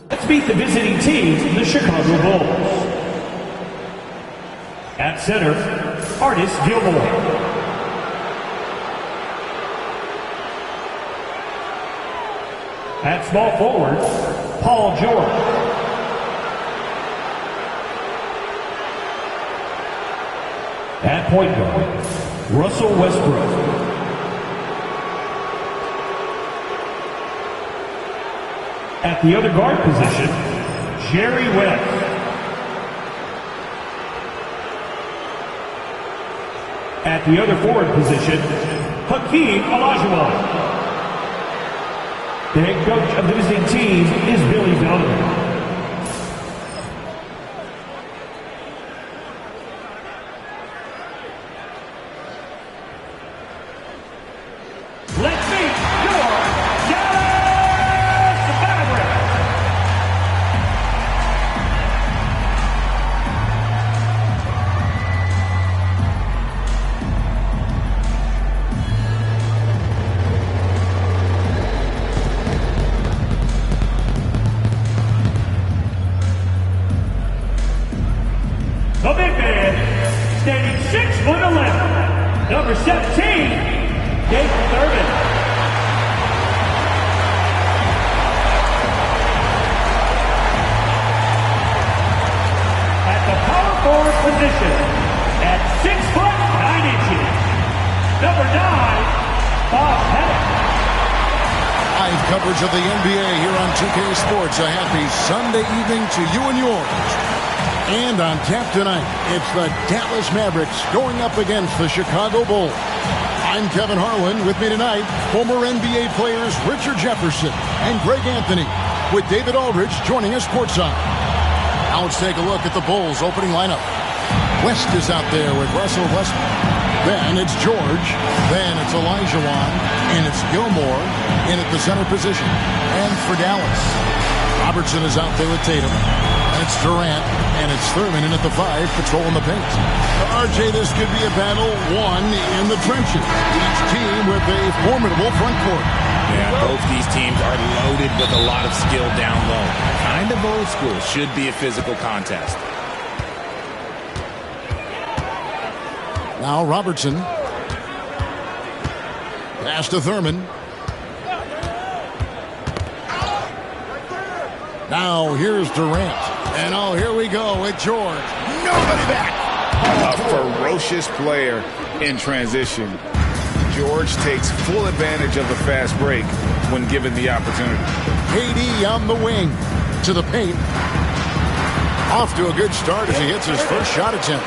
Let's meet the visiting team, the Chicago Bulls. At center, Artis Gilmore. At small forward, Paul George. At point guard, Russell Westbrook. At the other guard position, Jerry West. At the other forward position, Hakeem Olajuwon. The head coach of the visiting team is Billy Donovan. Let's meet your Dallas Mavericks. The big man, standing 6'11", number 17, Dave Thurman. At the power forward position, at 6'9", number 9, Bob Pettit. Live coverage of the NBA here on 2K Sports. A happy Sunday evening to you and yours. And on tap tonight, it's the Dallas Mavericks going up against the Chicago Bulls. I'm Kevin Harlan. With me tonight, former NBA players Richard Jefferson and Greg Anthony, with David Aldridge joining us courtside. Now let's take a look at the Bulls' opening lineup. West is out there with Russell Westbrook. Then it's George. Then it's Olajuwon. And it's Gilmore in at the center position. And for Dallas, Robertson is out there with Tatum. It's Durant, and it's Thurman in at the 5, patrolling the paint. RJ, this could be a battle won in the trenches. Each team with a formidable front court. Yeah, both these teams are loaded with a lot of skill down low. Kind of old school. Should be a physical contest. Now Robertson. Pass to Thurman. Now here's Durant. And oh, here we go with George. Nobody back. A ferocious player in transition. George takes full advantage of the fast break when given the opportunity. KD on the wing to the paint. Off to a good start as he hits his first shot attempt.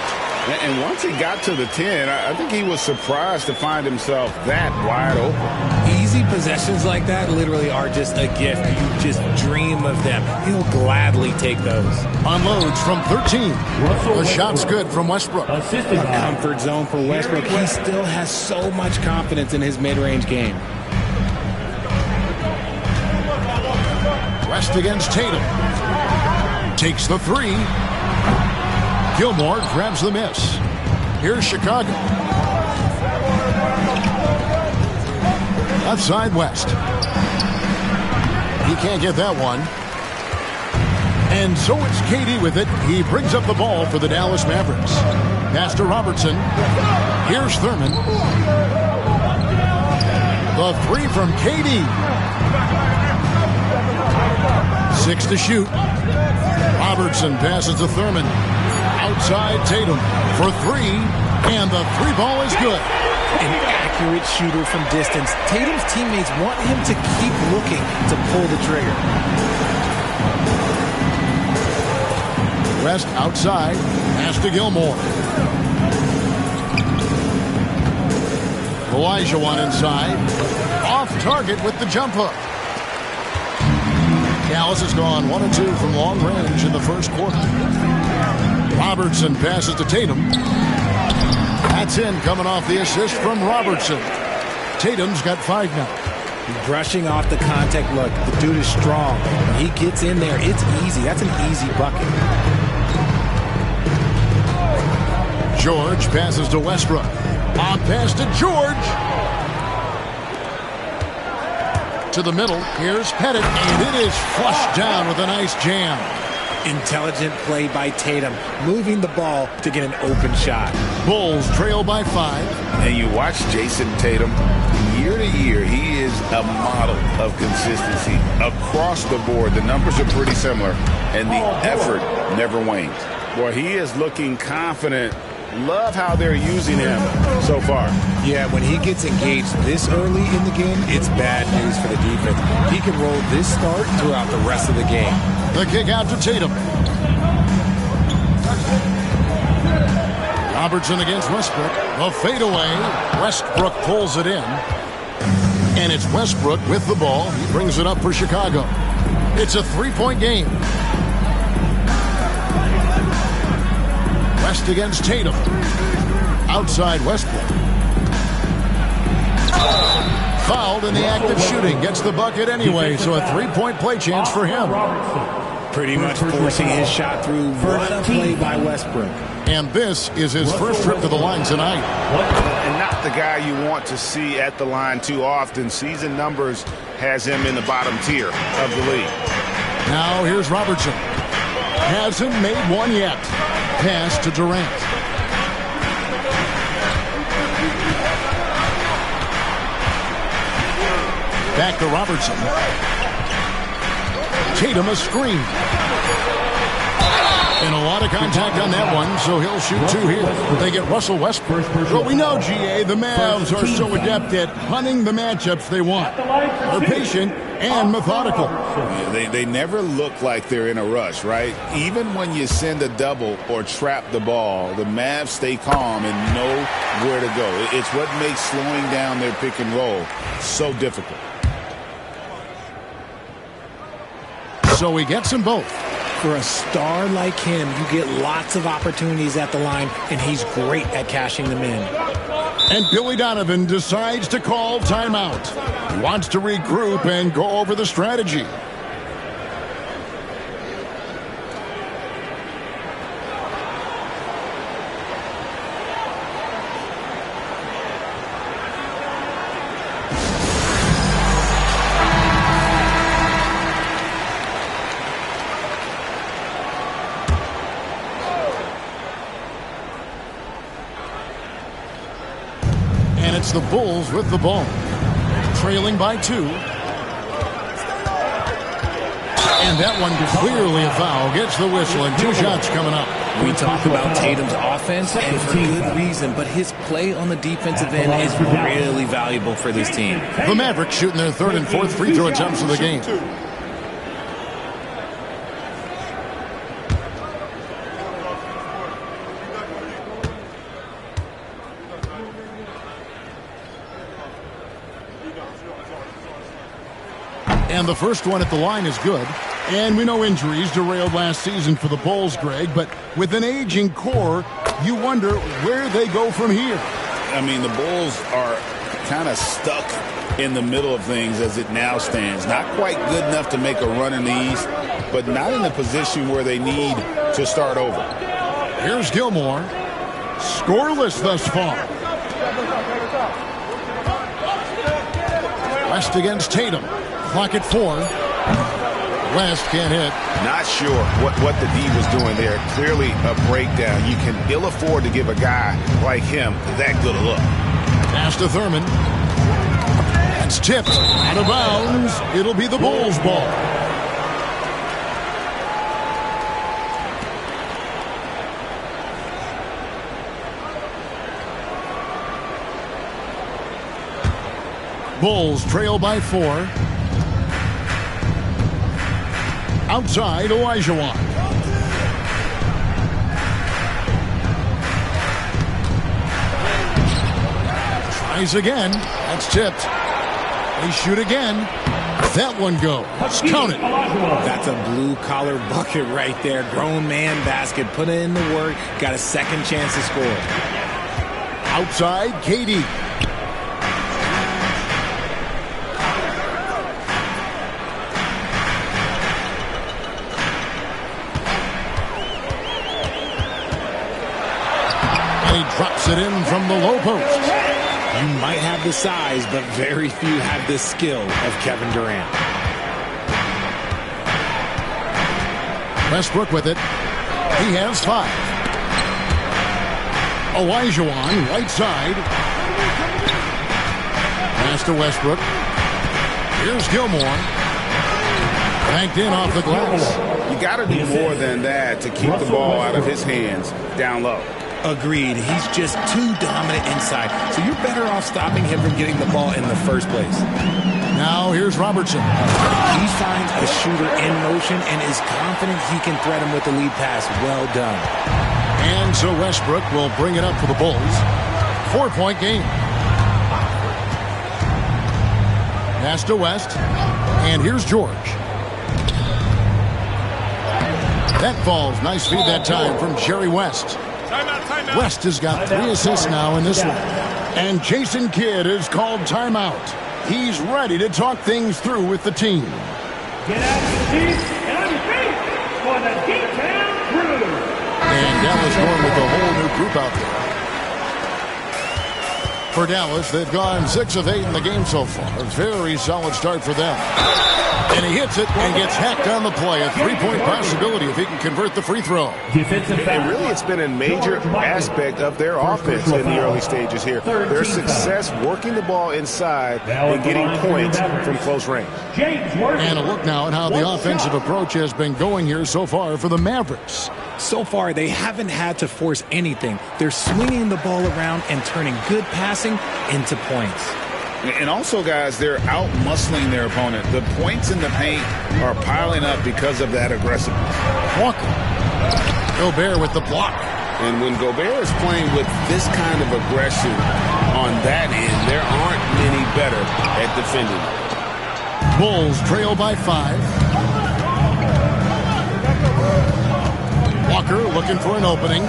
And once he got to the 10, I think he was surprised to find himself that wide open. Easy possessions like that literally are just a gift. You just dream of them. He'll gladly take those. Unloads from 13. The shot's good from Westbrook. Assisted by Comfort zone for Westbrook. He still has so much confidence in his mid-range game. West against Tatum. Takes the 3. Gilmore grabs the miss. Here's Chicago. Left side West. He can't get that one. And so it's KD with it. He brings up the ball for the Dallas Mavericks. Pass to Robertson. Here's Thurman. The 3 from KD. 6 to shoot. Robertson passes to Thurman. Outside Tatum for 3, and the 3 ball is good. An accurate shooter from distance. Tatum's teammates want him to keep looking to pull the trigger. West outside, pass to Gilmore. Olajuwon inside, off target with the jump hook. Dallas has gone 1 of 2 from long range in the first quarter. Robertson passes to Tatum. That's in, coming off the assist from Robertson. Tatum's got 5 now. Brushing off the contact look. The dude is strong. When he gets in there, it's easy. That's an easy bucket. George passes to Westbrook. On pass to George. to the middle. Here's Pettit, and it is flushed down with a nice jam. Intelligent play by Tatum, moving the ball to get an open shot. Bulls trail by 5. And you watch Jason Tatum, year to year, he is a model of consistency. Across the board, the numbers are pretty similar, and the effort never wanes. Boy, he is looking confident. Love how they're using him so far. Yeah, when he gets engaged this early in the game, it's bad news for the defense. He can roll this start throughout the rest of the game. The kick out to Tatum. Robertson against Westbrook. The fadeaway. Westbrook pulls it in. And it's Westbrook with the ball. He brings it up for Chicago. It's a 3-point game. West against Tatum. Outside Westbrook. Fouled in the act of shooting. Gets the bucket anyway, so a 3-point play chance for him. Pretty much forcing his shot through. What a play by Westbrook. And this is his first trip to the line tonight. And not the guy you want to see at the line too often. Season numbers has him in the bottom tier of the league. Now here's Robertson. Hasn't made one yet. Pass to Durant. Back to Robertson. Tatum a screen. And a lot of contact on that one, so he'll shoot 2 here. They get Russell Westbrook. But we know, GA, the Mavs are so adept at hunting the matchups they want. They're patient and methodical. Yeah, they never look like they're in a rush, right? Even when you send a double or trap the ball, the Mavs stay calm and know where to go. It's what makes slowing down their pick and roll so difficult. So he gets them both. For a star like him, you get lots of opportunities at the line, and he's great at cashing them in. And Billy Donovan decides to call timeout. He wants to regroup and go over the strategy. It's the Bulls with the ball, trailing by 2. And that one clearly a foul. Gets the whistle, and 2 shots coming up. We talk about Tatum's offense, and for good reason, but his play on the defensive end is really valuable for this team. The Mavericks shooting their 3rd and 4th free throw attempts of the game. And the first one at the line is good. And we know injuries derailed last season for the Bulls, Greg. But with an aging core, you wonder where they go from here. I mean, the Bulls are kind of stuck in the middle of things as it now stands. Not quite good enough to make a run in the East, but not in a position where they need to start over. Here's Gilmore. Scoreless thus far. West against Tatum. Clock at 4. West can't hit. Not sure what the D was doing there. Clearly a breakdown. You can ill afford to give a guy like him that good a look. Pass to Thurman. It's tipped out of bounds. It'll be the Bulls' ball. Bulls trail by 4. Outside, Olajuwon. Tries again. That's tipped. They shoot again. That one goes. Count it. That's a blue-collar bucket right there. Grown man basket. Put in the work. Got a second chance to score. Outside, KD. Drops it in from the low post. You might have the size, but very few have the skill of Kevin Durant. Westbrook with it. He has 5. Olajuwon, right side. Pass to Westbrook. Here's Gilmore. Banked in off the glass. You got to do more than that to keep the ball out of his hands down low. Agreed. He's just too dominant inside. So you're better off stopping him from getting the ball in the first place. Now here's Robertson. He finds a shooter in motion and is confident he can threat him with the lead pass. Well done. And so Westbrook will bring it up for the Bulls. 4-point game. Pass to West. And here's George. That falls. Nice feed that time from Jerry West. Timeout. West has got 3 assists now in this one. And Jason Kidd is called timeout. He's ready to talk things through with the team. Get out of the seats and on your feet for the D-Town crew. And Dallas going with a whole new group out there. For Dallas, they've gone 6 of 8 in the game so far. A very solid start for them. And he hits it and gets hacked on the play. A 3-point possibility if he can convert the free throw. And really, it's been a major aspect of their offense in the early stages here. Their success working the ball inside and getting points from close range. And a look now at how the offensive approach has been going here so far for the Mavericks. So far, they haven't had to force anything. They're swinging the ball around and turning good passing into points. And also, guys, they're out-muscling their opponent. The points in the paint are piling up because of that aggressiveness. Walker. Gobert with the block. And when Gobert is playing with this kind of aggression on that end, there aren't many better at defending. Bulls trail by 5. Walker looking for an opening.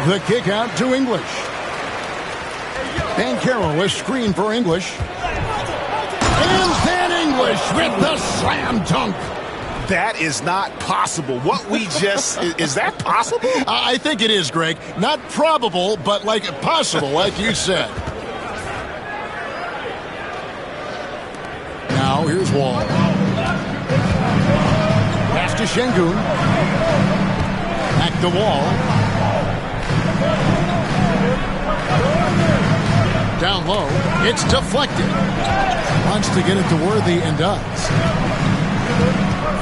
The kick out to English. Banchero is screen for English. And then English with the slam dunk. That is not possible. What we just... is that possible? I think it is, Greg. Not probable, but like possible, like you said. Now here's Wall. Pass to Şengün. Back to Wall. Down low. It's deflected. Wants to get it to Worthy and does.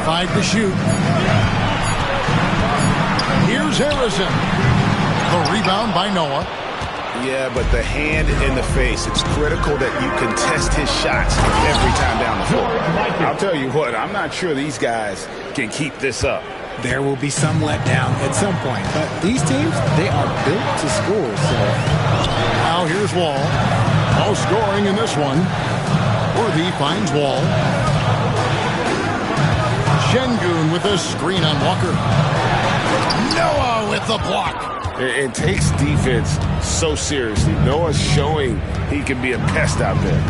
5 to shoot. Here's Harrison. The rebound by Noah. Yeah, but the hand in the face, it's critical that you contest his shots every time down the floor. I'll tell you what, I'm not sure these guys can keep this up. There will be some letdown at some point, but these teams, they are built to score. So now here's Wall. No scoring in this one. Worthy finds Wall. Şengün with a screen on Walker. Noah with the block. It takes defense so seriously. Noah's showing he can be a pest out there.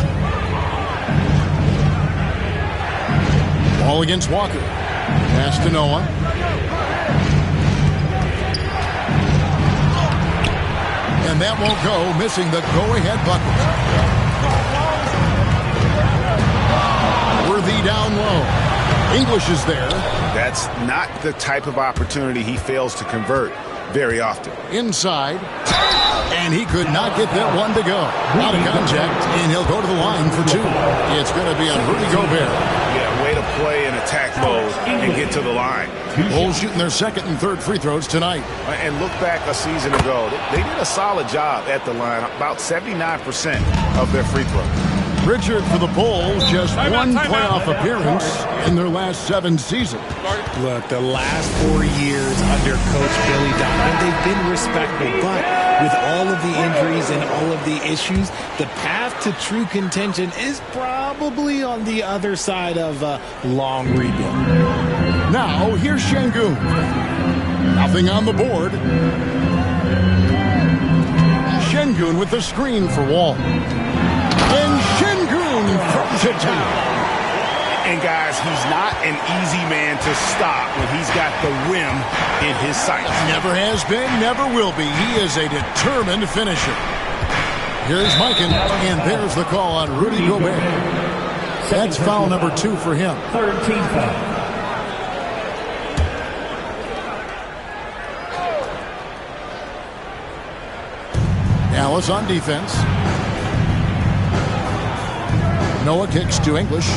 Ball against Walker. Pass to Noah. And that won't go, missing the go-ahead bucket. Worthy down low. English is there. That's not the type of opportunity he fails to convert very often. Inside. And he could not get that one to go. Out of contact, and he'll go to the line for 2. It's going to be on Rudy Gobert. Yeah, way to play in attack mode and get to the line. Bulls shooting their 2nd and 3rd free throws tonight. And look back a season ago. They did a solid job at the line, about 79% of their free throws. Richard for the Bulls, just one playoff appearance in their last 7 seasons. Look, the last 4 years under Coach Billy Donovan, they've been respectable, but with all of the injuries and all of the issues, the path to true contention is probably on the other side of a long rebuild. Now, here's Şengün. Nothing on the board. Şengün with the screen for Wall. And Şengün throws it down. And, guys, he's not an easy man to stop when he's got the rim in his sights. Never has been, never will be. He is a determined finisher. Here's Mikan, and there's the call on Rudy Gobert. That's foul number 2 for him. Third team foul. Dallas on defense. Noah kicks to English.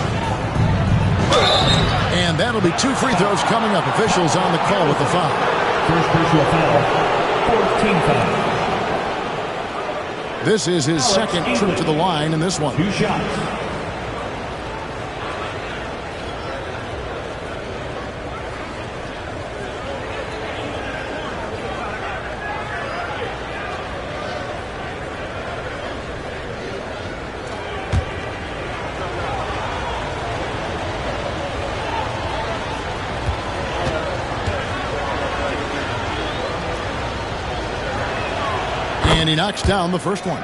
And that'll be 2 free throws coming up. Officials on the call with the foul. First personal foul. Fourth team foul. This is his second trip to the line in this one. 2 shots. And he knocks down the first one.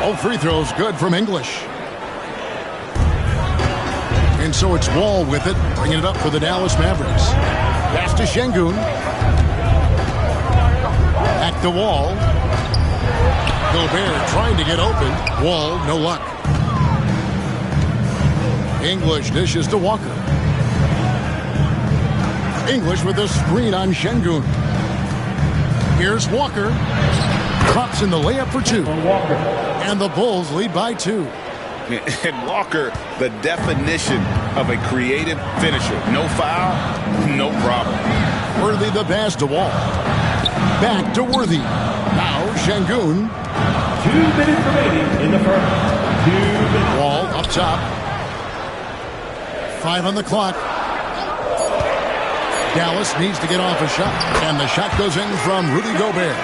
All free throws good from English. And so it's Wall with it, bringing it up for the Dallas Mavericks. Pass to Şengün. Back to Wall. Gobert trying to get open. Wall, no luck. English dishes to Walker. English with a screen on Şengün. Here's Walker. Drops in the layup for 2. And the Bulls lead by 2. And Walker, the definition of a creative finisher. No foul, no problem. Worthy the pass to Wall. Back to Worthy. Now Şengün. 2 minutes remaining in the first. 2 minutes. Wall up top. 5 on the clock. Dallas needs to get off a shot. And the shot goes in from Rudy Gobert.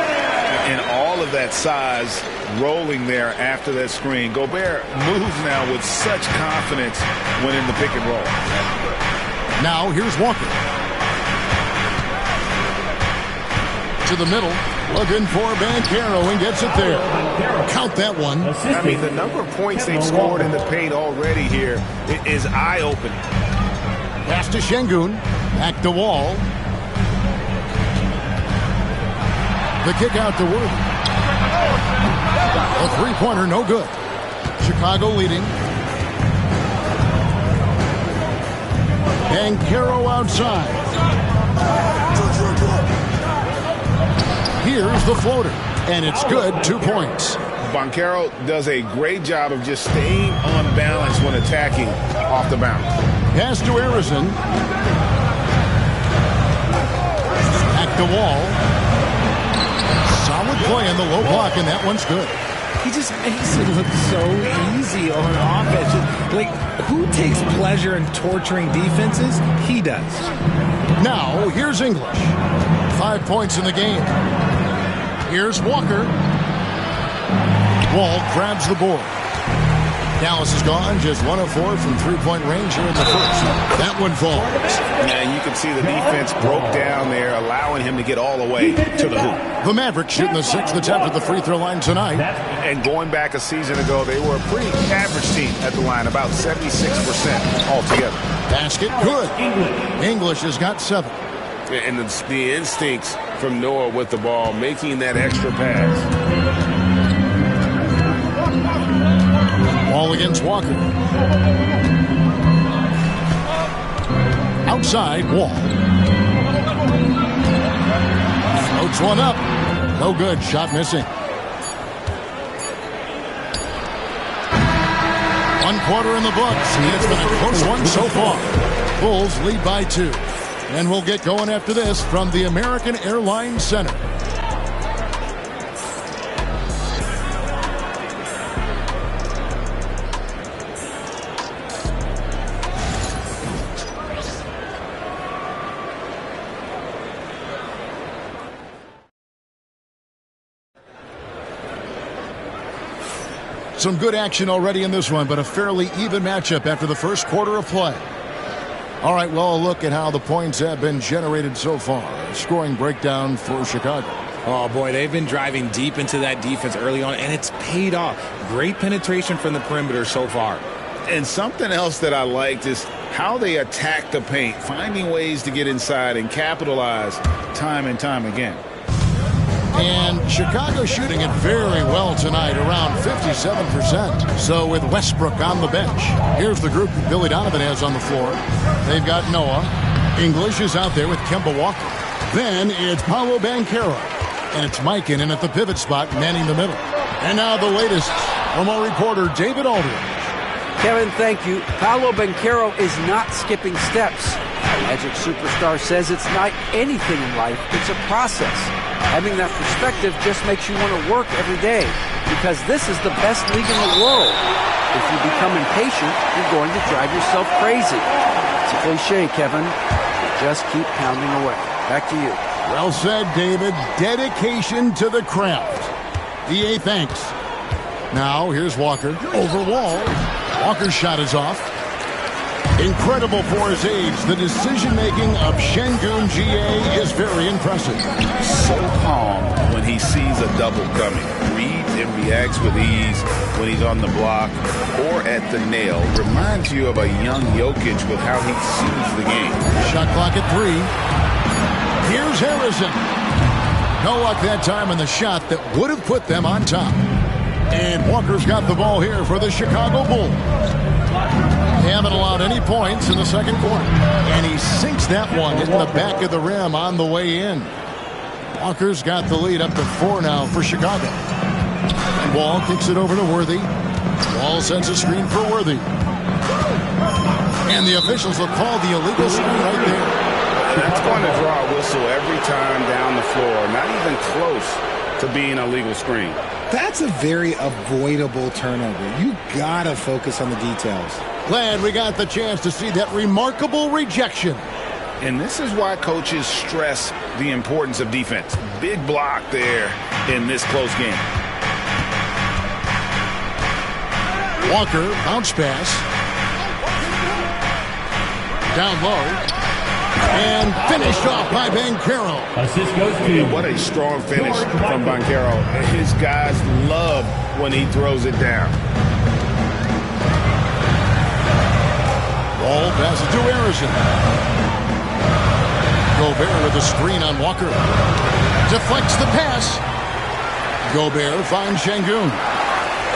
And all of that size rolling there after that screen. Gobert moves now with such confidence when in the pick and roll. Now here's Walker. To the middle. Looking for Banchero and gets it there. Count that one. I mean, the number of points they've scored in the paint already here is eye-opening. Pass to Şengün. Back to Wall. The kick out to Worthy. A three-pointer, no good. Chicago leading. Banchero outside. Here's the floater, and it's good, 2 points. Banchero does a great job of just staying on balance when attacking off the bounce. Pass to Harrison. Back to Wall. Solid play in the low block, and that one's good. He just makes it look so easy on offense. Like, who takes pleasure in torturing defenses? He does. Now, here's English. 5 points in the game. Here's Walker. Wall grabs the board. Dallas is gone, just 1 of 4 from three-point range here in the first. That one falls. And you can see the defense broke down there, allowing him to get all the way to the hoop. The Mavericks shooting the 6th attempt at the free throw line tonight. And going back a season ago, they were a pretty average team at the line, about 76% altogether. Basket good. English has got 7. And the instincts from Noah with the ball, making that extra pass. Ball against Walker. Outside, Wall. Floats one up. No good. Shot missing. 1 quarter in the books. It's been a close one so far. Bulls lead by 2. And we'll get going after this from the American Airlines Center. some good action already in this one, but a fairly even matchup after the first quarter of play. All right, well, a look at how the points have been generated so far. Scoring breakdown for Chicago. Oh, boy, they've been driving deep into that defense early on, and it's paid off. Great penetration from the perimeter so far. And something else that I liked is how they attack the paint, finding ways to get inside and capitalize time and time again. And Chicago shooting it very well tonight, around 57%. So with Westbrook on the bench, here's the group that Billy Donovan has on the floor. They've got Noah. English is out there with Kemba Walker. Then it's Paolo Banchero. And it's Mikan at the pivot spot, manning the middle. And now the latest from our reporter, David Aldridge. Kevin, thank you. Paolo Banchero is not skipping steps. Magic Superstar says it's not anything in life, it's a process. Having that perspective just makes you want to work every day, because this is the best league in the world. If you become impatient, you're going to drive yourself crazy. It's a cliche, Kevin. Just keep pounding away. Back to you. Well said, David. Dedication to the craft. EA thanks. Now, here's Walker. Over Wall. Walker's shot is off. Incredible for his age. The decision-making of Şengün GA is very impressive. So calm when he sees a double coming. Reads and reacts with ease when he's on the block or at the nail. Reminds you of a young Jokic with how he sees the game. Shot clock at 3. Here's Harrison. No luck that time in the shot that would have put them on top. And Walker's got the ball here for the Chicago Bulls. They haven't allowed any points in the second quarter. And he sinks that one, hitting the back of the rim on the way in. Walker's got the lead up to 4 now for Chicago. And Wall kicks it over to Worthy. Wall sends a screen for Worthy. And the officials will call the illegal screen right there. That's going to draw a whistle every time down the floor. Not even close to being a legal screen. That's a very avoidable turnover. You gotta focus on the details. Glad we got the chance to see that remarkable rejection. And this is why coaches stress the importance of defense. Big block there in this close game. Walker, bounce pass. Down low. And finished off by Banchero. Assist goes to. What a strong finish from Banchero. His guys love when he throws it down. Ball passes to Harrison. Gobert with a screen on Walker. Deflects the pass. Gobert finds Şengün.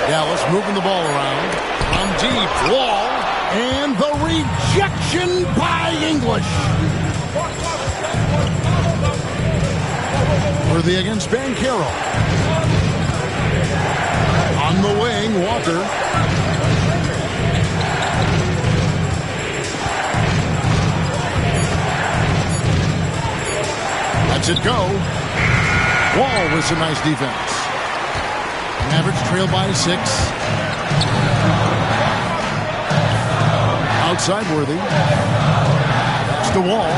Dallas moving the ball around. From deep. Wall. And the rejection by English. Worthy against Banchero. On the wing, Walker. Lets it go. Wall with some nice defense. Mavericks trail by 6. Outside Worthy. It's the Wall.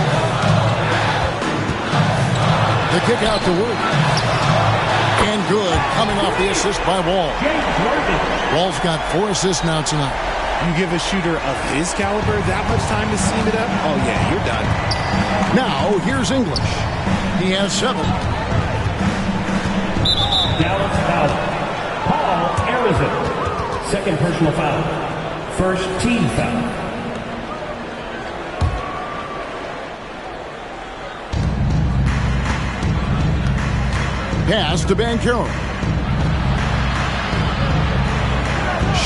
The kick out to Worthy. And good. Coming off the assist by Wall. Wall's got 4 assists now tonight. You give a shooter of his caliber that much time to seam it up? Oh, yeah, you're done. Now, here's English. He has 7. Dallas foul. Paul Harrison. Second personal foul. First team foul. Pass to Banchero.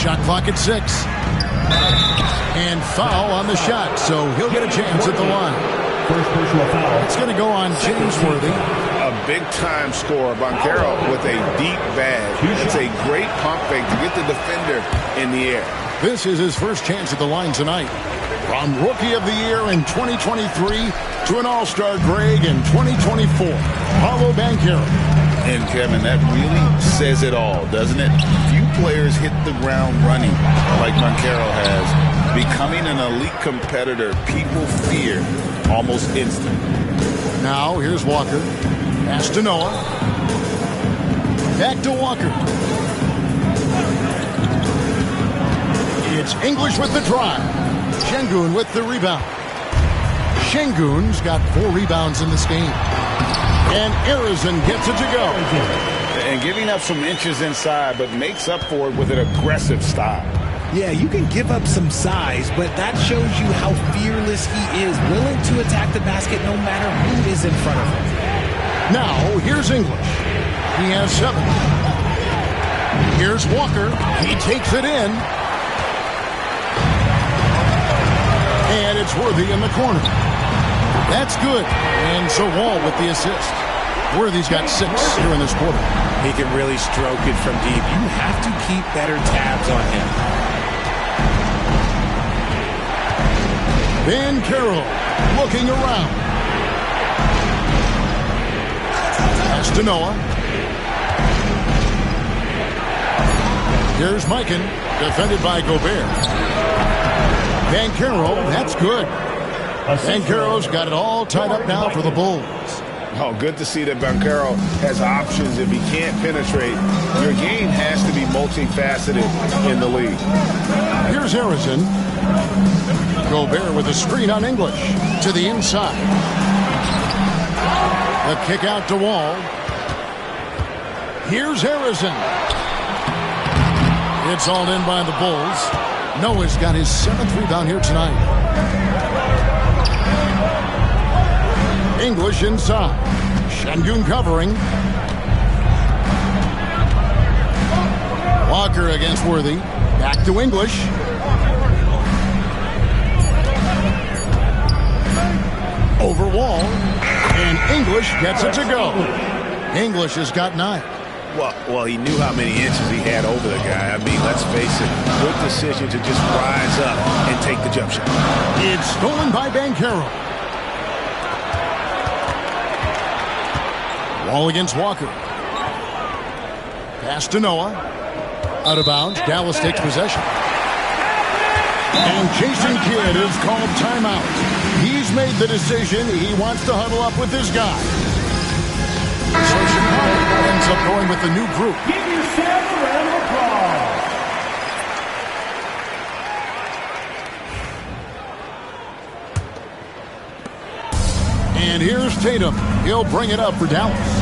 Shot clock at 6. And foul on the shot, so he'll get a chance at the line. First personal foul. It's going to go on James Worthy. A big-time scorer, Banchero, with a deep bag. It's a great pump fake to get the defender in the air. This is his first chance at the line tonight. From Rookie of the Year in 2023 to an All-Star Greg in 2024, Paolo Banchero. And, Kevin, that really says it all, doesn't it? Few players hit the ground running like Banchero has. Becoming an elite competitor, people fear almost instant. Now, here's Walker. Pass to Noah. Back to Walker. It's English with the drive. Şengün with the rebound. Şengün's got 4 rebounds in this game. And Arizin gets it to go. And giving up some inches inside, but makes up for it with an aggressive style. Yeah, you can give up some size, but that shows you how fearless he is, willing to attack the basket no matter who is in front of him. Now, here's English. He has 7. Here's Walker. He takes it in. And it's Worthy in the corner. That's good. And so Wall with the assist. Worthy's got 6 here in this quarter. He can really stroke it from deep. You have to keep better tabs on him. Van Carroll looking around. Pass to Noah. Here's Mikan, defended by Gobert. Van Carroll, that's good. Van Carroll's got it all tied up now for the Bulls. Oh, good to see that Banchero has options if he can't penetrate. Your game has to be multifaceted in the league. Here's Arizin. Gobert with a screen on English to the inside. The kick out to Wall. Here's Arizin. It's all in by the Bulls. Noah's got his 7th rebound here tonight. English inside. Şengün covering. Walker against Worthy. Back to English. Over Wall. And English gets it to go. English has got 9. Well, he knew how many inches he had over the guy. I mean, let's face it, good decision to just rise up and take the jump shot. It's stolen by Banchero. Wall against Walker. Pass to Noah. Out of bounds. Dallas takes possession. And Jason Kidd is called timeout. He's made the decision. He wants to huddle up with this guy. So Chicago ends up going with the new group. Give yourself a round of applause. And here's Tatum. He'll bring it up for Dallas.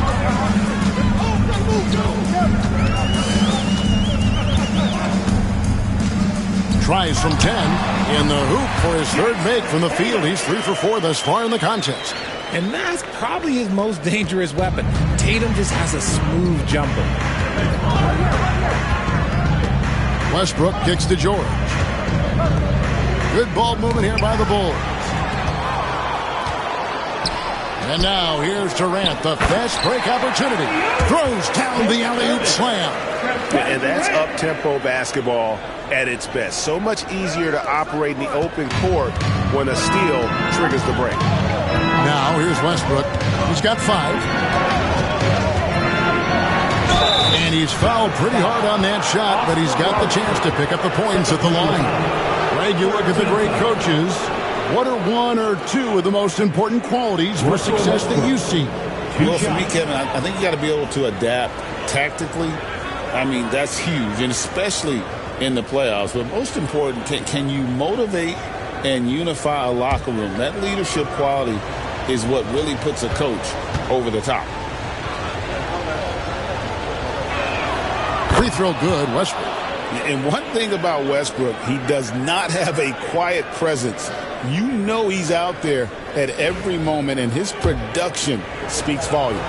Tries from 10 in the hoop for his 3rd make from the field. He's 3 for 4 thus far in the contest. And that's probably his most dangerous weapon. Tatum just has a smooth jumper. Westbrook kicks to George. Good ball movement here by the Bulls. And now here's Durant, the fast break opportunity. Throws down the alley-oop slam. And that's up-tempo basketball at its best. So much easier to operate in the open court when a steal triggers the break. Now here's Westbrook. He's got 5. And he's fouled pretty hard on that shot, but he's got the chance to pick up the points at the line. Greg, you look at the great coaches. What are 1 or 2 of the most important qualities for success that you see? Well, for me, Kevin, I think you got to be able to adapt tactically. I mean, that's huge, and especially in the playoffs. But most important, can you motivate and unify a locker room? That leadership quality is what really puts a coach over the top. Free throw good, Westbrook. And one thing about Westbrook, he does not have a quiet presence. You know he's out there at every moment, and his production speaks volumes.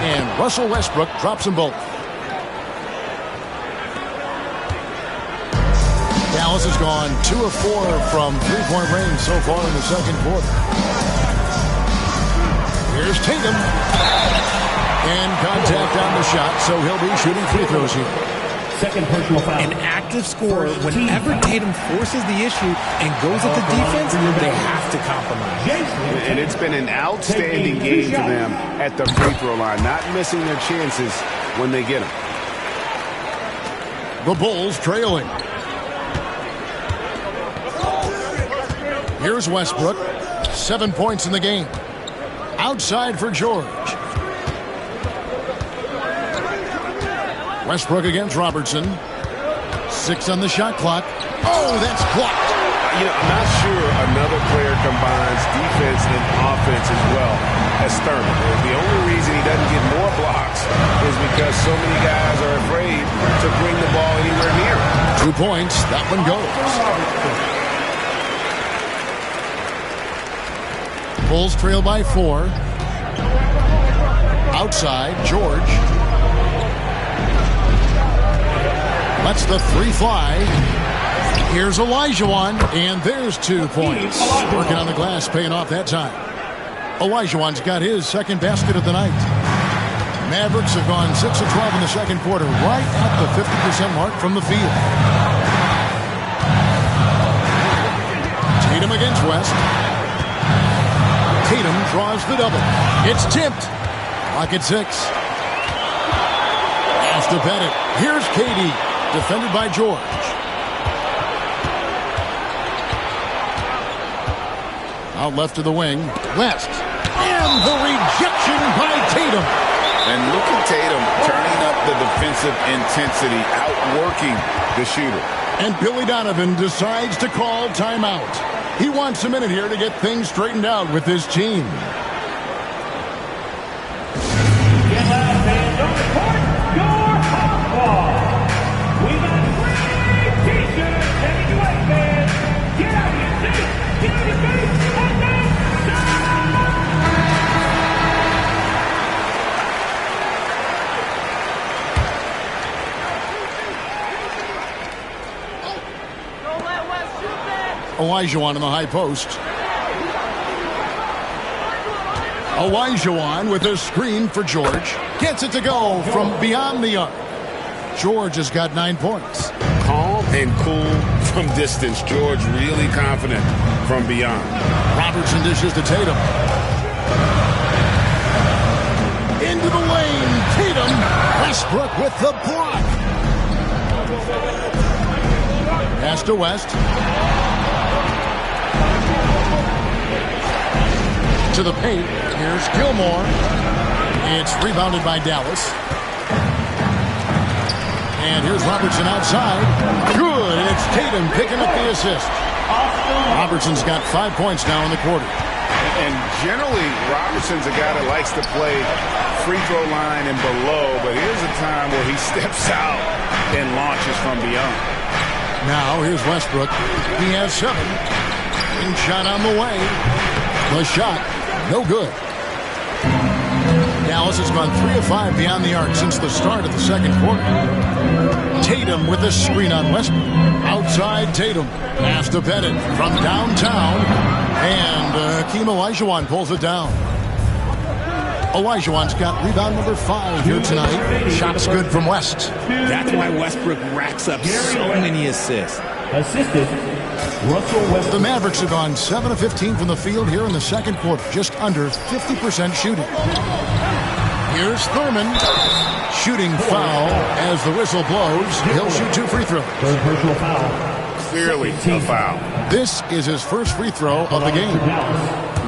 And Russell Westbrook drops them both. Dallas has gone 2 of 4 from three-point range so far in the second quarter. Here's Tatum. And contact on the shot, so he'll be shooting free throws here. Second personal foul. An active scorer, whenever Tatum forces the issue and goes at the defense, they have to compromise. And it's been an outstanding game for them at the free throw line, not missing their chances when they get them. The Bulls trailing. Here's Westbrook. 7 points in the game. Outside for George. Westbrook against Robertson. 6 on the shot clock. Oh, that's blocked. I'm not sure another player combines defense and offense as well as Thurman. The only reason he doesn't get more blocks is because so many guys are afraid to bring the ball anywhere near him. 2 points. That one goes. Bulls trail by 4. Outside, George. Lets the 3 fly. Here's Olajuwon, and there's 2 points. Working on the glass, paying off that time. Olajuwon's got his second basket of the night. Mavericks have gone 6 of 12 in the second quarter, right at the 50% mark from the field. Tatum against West. Tatum draws the double. It's tipped. Clock at 6. Has to bet it. Here's KD, defended by George. Out left to the wing. West. And the rejection by Tatum. And look at Tatum turning up the defensive intensity, outworking the shooter. And Billy Donovan decides to call timeout. He wants a minute here to get things straightened out with his team. Get out, fans on the court, your hot ball. We got great t-shirts heading away, fans. Get out of your seat, get out of your seat, and then Olajuwon in the high post. Olajuwon with a screen for George. Gets it to go from beyond the arc. George has got 9 points. Calm and cool from distance. George really confident from beyond. Robertson dishes to Tatum. Into the lane. Tatum. Westbrook with the block. Pass to West. To the paint. Here's Gilmore. It's rebounded by Dallas. And here's Robertson outside. Good. And it's Tatum picking up the assist. Robertson's got 5 points now in the quarter. And generally, Robertson's a guy that likes to play free throw line and below, but here's a time where he steps out and launches from beyond. Now here's Westbrook. He has 7. And shot on the way. The shot. No good. Dallas has gone 3 of 5 beyond the arc since the start of the second quarter. Tatum with a screen on Westbrook. Outside Tatum. Pass to Bennett from downtown. And Hakeem Olajuwon pulls it down. Olajuwon's got rebound number 5 here tonight. Shots good from West. That's why Westbrook racks up so many assists. assisted Russell Westbrook. The Mavericks have gone 7 of 15 from the field here in the second quarter, just under 50% shooting. Here's Thurman. Shooting foul as the whistle blows. He'll shoot 2 free throws. Third personal foul. Clearly a foul. This is his first free throw of the game.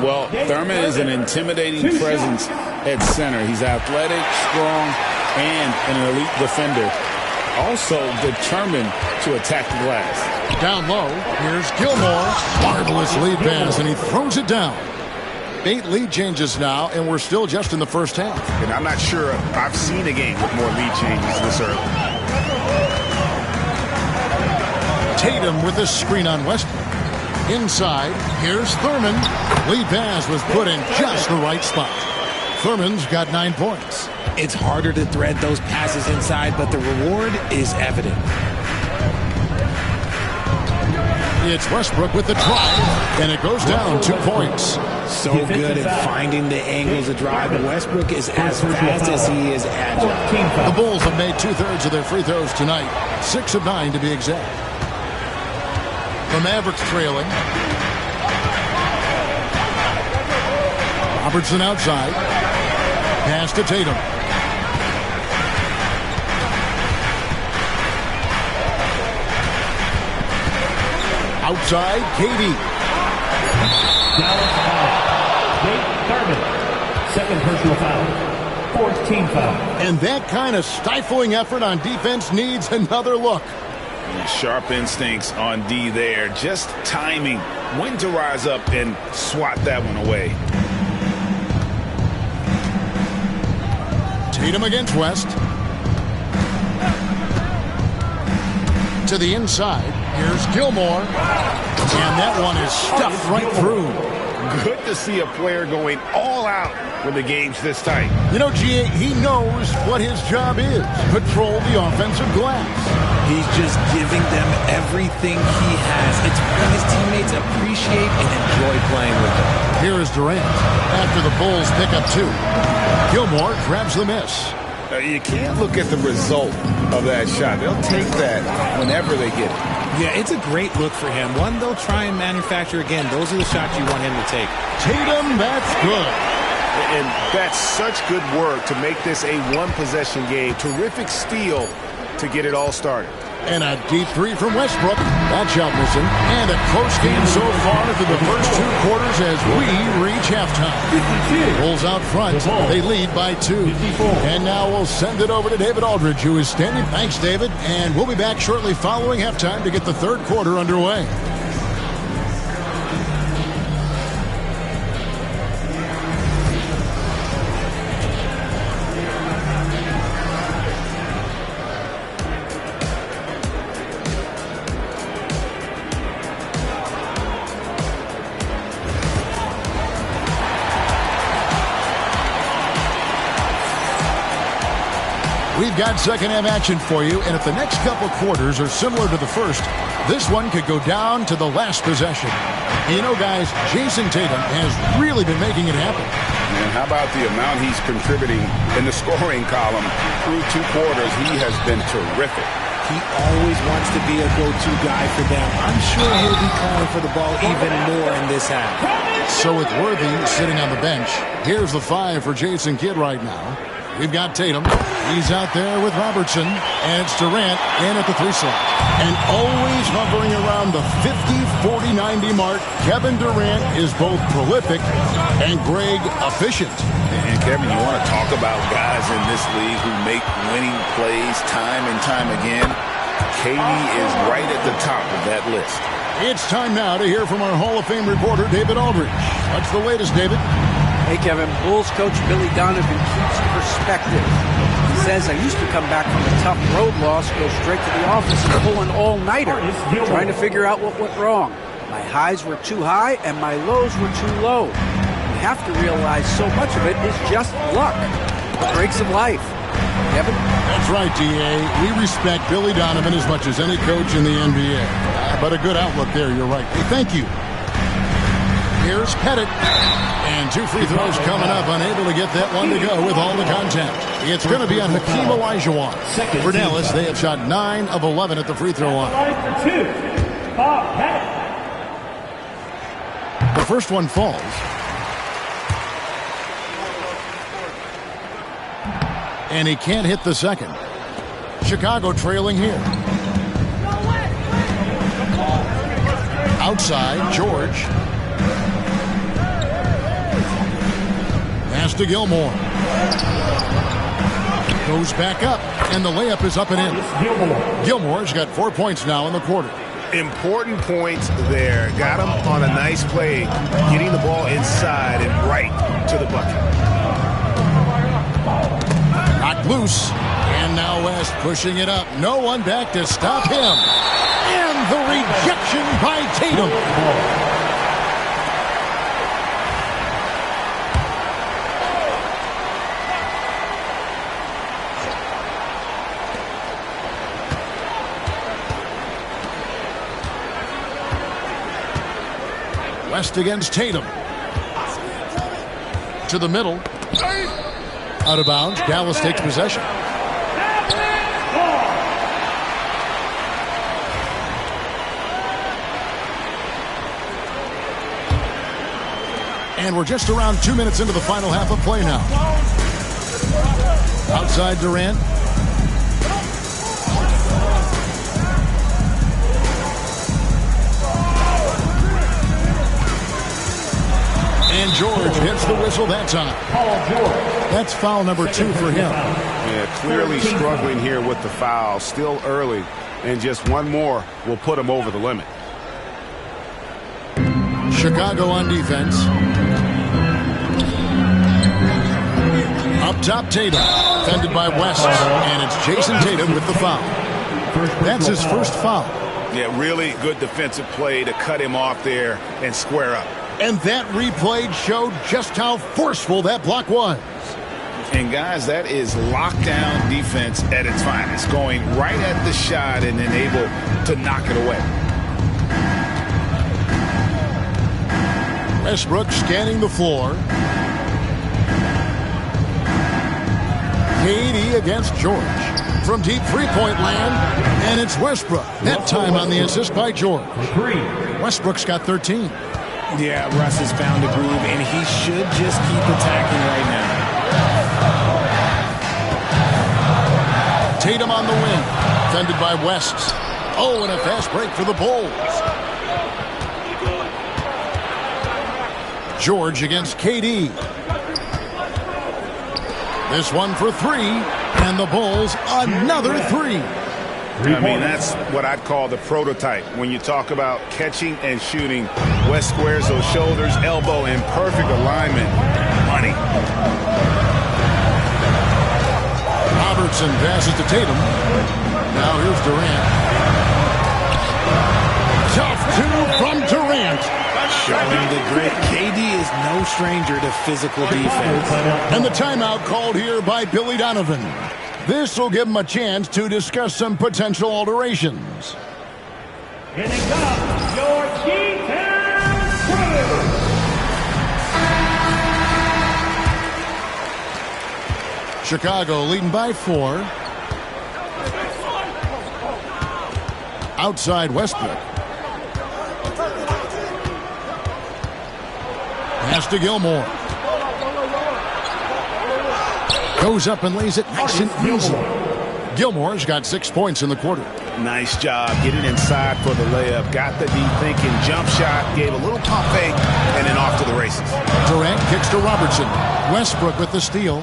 Well, Thurman is an intimidating presence at center. He's athletic, strong, and an elite defender. Also determined to attack the glass. Down low, here's Gilmore. Marvelous lead pass, and he throws it down. 8 lead changes now, and we're still just in the first half. And I'm not sure I've seen a game with more lead changes this early. Tatum with a screen on Westbrook. Inside, here's Thurman. Lead pass was put in just the right spot. Thurman's got 9 points. It's harder to thread those passes inside, but the reward is evident. It's Westbrook with the drive, and it goes down 2 points. So good at finding the angles of drive. Westbrook is as fast as he is agile. The Bulls have made 2/3 of their free throws tonight. 6 of 9 to be exact. The Mavericks trailing. Robertson outside. Pass to Tatum. Outside, KD. Dallas foul. Nate Thurman. Second personal foul. 14 foul. And that kind of stifling effort on defense needs another look. Sharp instincts on D there. Just timing when to rise up and swat that one away. Tatum against West. To the inside. Here's Gilmore. And that one is stuffed right through. Good to see a player going all out when the game's this tight. You know, G.A., he knows what his job is. Control the offensive glass. He's just giving them everything he has. It's what his teammates appreciate and enjoy playing with him. Here is Durant after the Bulls pick up 2. Gilmore grabs the miss. You can't look at the result of that shot. They'll take that whenever they get it. Yeah, it's a great look for him. One they'll try and manufacture again. Those are the shots you want him to take. Tatum, that's good. And that's such good work to make this a one-possession game. Terrific steal to get it all started. And a deep 3 from Westbrook. That shot missing. And a close game so far through the first 2 quarters as we reach halftime. Bulls out front. They lead by 2. And now we'll send it over to David Aldridge, who is standing. Thanks, David. And we'll be back shortly following halftime to get the third quarter underway. We've got second-half action for you, and if the next couple quarters are similar to the first, this one could go down to the last possession. You know, guys, Jason Tatum has really been making it happen. And how about the amount he's contributing in the scoring column through 2 quarters? He has been terrific. He always wants to be a go-to guy for them. I'm sure he'll be calling for the ball even more in this half. So with Worthy sitting on the bench, here's the 5 for Jason Kidd right now. We've got Tatum. He's out there with Robertson. And it's Durant in at the 3 slot. And always hovering around the 50, 40, 90 mark, Kevin Durant is both prolific and, Greg, efficient. And, Kevin, you want to talk about guys in this league who make winning plays time and time again? KD is right at the top of that list. It's time now to hear from our Hall of Fame reporter, David Aldridge. What's the latest, David? Hey, Kevin. Bulls coach Billy Donovan keeps perspective. He says, I used to come back from a tough road loss, go straight to the office and pull an all-nighter, trying to figure out what went wrong. My highs were too high and my lows were too low. You have to realize so much of it is just luck. The breaks of life. Kevin? That's right, D.A. We respect Billy Donovan as much as any coach in the NBA. But a good outlook there, you're right. Hey, thank you. Here's Pettit. And 2 free throws coming up, unable to get that one to go with all the contact. It's going to be on Hakeem Olajuwon. For Dallas, they have shot 9 of 11 at the free throw line. The first one falls. And he can't hit the second. Chicago trailing here. Outside, George. Pass to Gilmore. Goes back up, and the layup is up and in. Gilmore's got 4 points now in the quarter. Important points there. Got him on a nice play, getting the ball inside and right to the bucket. Knocked loose, and now West pushing it up. No one back to stop him. And the rejection by Tatum. West against Tatum. To the middle. Out of bounds. Dallas takes possession. And we're just around 2 minutes into the final half of play now. Outside Durant. And George hits the whistle that time. That's foul number 2 for him. Yeah, clearly struggling here with the foul. Still early. and just one more will put them over the limit. Chicago on defense. Up top, Tatum. Defended by West. And it's Jason Tatum with the foul. That's his first foul. Yeah, really good defensive play to cut him off there and square up. And that replay showed just how forceful that block was. And, guys, that is lockdown defense at its finest, going right at the shot and then able to knock it away. Westbrook scanning the floor. KD against George. From deep three-point land, and it's Westbrook. That time on the assist by George. Westbrook's got 13. Yeah, Russ has found a groove, and he should just keep attacking right now. Tatum on the wing. Defended by West. Oh, and a fast break for the Bulls. George against KD. This one for three. And the Bulls, another three. I mean, that's what I'd call the prototype. When you talk about catching and shooting, West squares those shoulders, elbow in perfect alignment. Money. Robertson passes to Tatum. Now here's Durant. Tough two from Durant. Showing the grit. KD is no stranger to physical defense. And the timeout called here by Billy Donovan. This will give him a chance to discuss some potential alterations. Here they come, your defense crew. Chicago leading by 4. Outside Westbrook. Pass to Gilmore. Goes up and lays it nice and easy. Gilmore's got 6 points in the quarter. Nice job getting inside for the layup. Got the deep thinking jump shot. Gave a little pump fake and then off to the races. Durant kicks to Robertson. Westbrook with the steal.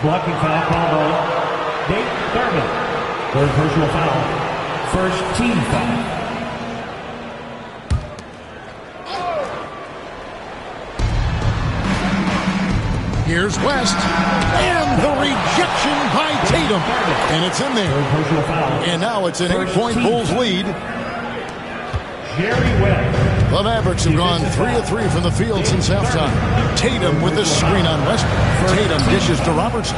Blocking foul called on Nate Thurman. Third personal foul. First team foul. Here's West. And the rejection by Tatum. And it's in there. And now it's an 8-point Bulls lead. Jerry West. The Mavericks have gone 3 of 3 from the field since halftime. Tatum with the screen on Westbrook. Tatum dishes to Robertson.